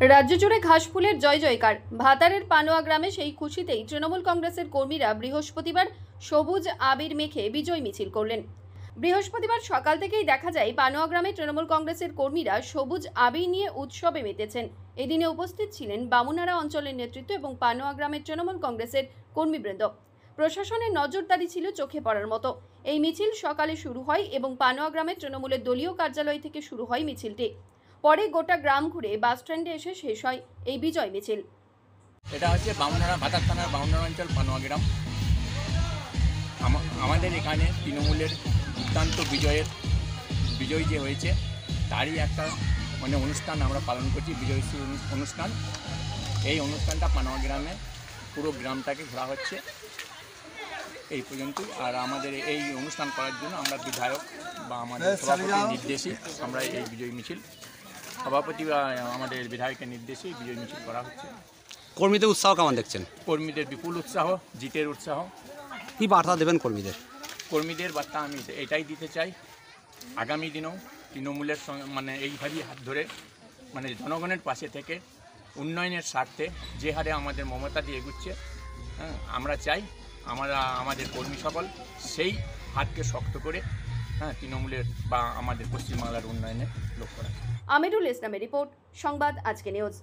রাজ্য জুড়ে ঘাসফুলের জয় জয়কার। ভাতারের পানোয়া গ্রামে সেই খুশিতেই তৃণমূল কংগ্রেসের কর্মীরা বৃহস্পতিবার সবুজ আবির মেখে বিজয় মিছিল করলেন। বৃহস্পতিবার সকাল থেকেই দেখা যায় পানোয়া গ্রামে তৃণমূল কংগ্রেসের কর্মীরা সবুজ আবির নিয়ে উৎসবে মেতেছেন। এদিনে উপস্থিত ছিলেন বামুনারা অঞ্চলের নেতৃত্ব এবং পানোয়া গ্রামের তৃণমূল কংগ্রেসের কর্মীবৃন্দ। প্রশাসনের নজরদারি ছিল চোখে পড়ার মতো। এই মিছিল সকালে শুরু হয় এবং পানোয়া গ্রামের তৃণমূলের দলীয় কার্যালয় থেকে শুরু হয় মিছিলটি। পরে গোটা গ্রাম ঘুরে বাস স্ট্যান্ডে এসে শেষ হয় এই বিজয় মিছিল। এটা হচ্ছে বামুনারা ভাতার থানার বামুনারা অঞ্চল পানোয়া গ্রাম। আমাদের এখানে তৃণমূলের দুর্দান্ত বিজয় যে হয়েছে তারই একটা অনুষ্ঠান আমরা পালন করছি, বিজয় অনুষ্ঠান। এই অনুষ্ঠানটা পানোয়া গ্রামে পুরো গ্রামটাকে ঘোরা হচ্ছে এই পর্যন্তই। আর আমাদের এই অনুষ্ঠান করার জন্য আমরা বিধায়ক বা আমাদের সভাপতির নির্দেশে আমরা এই বিজয় মিছিল, সভাপতি বা আমাদের বিধায়কের নির্দেশে বিজয় মিছিল করা হচ্ছে। কর্মীদের উৎসাহ কেমন দেখছেন? কর্মীদের বিপুল উৎসাহ, জিতের উৎসাহ। কী বার্তা দেবেন কর্মীদের? কর্মীদের বার্তা আমি এটাই দিতে চাই, আগামী দিনেও তৃণমূলের সঙ্গে এইভাবেই হাত ধরে জনগণের পাশে থেকে উন্নয়নের স্বার্থে যে হারে আমাদের মমতা দিয়ে এগুচ্ছে, আমরা চাই আমাদের কর্মী সকল সেই হাতকে শক্ত করে তৃণমূলের বা আমাদের পশ্চিমবাংলার উন্নয়নে লক্ষ্য রাখে। আমিরুল ইসলামের রিপোর্ট, সংবাদ আজকে নিউজ।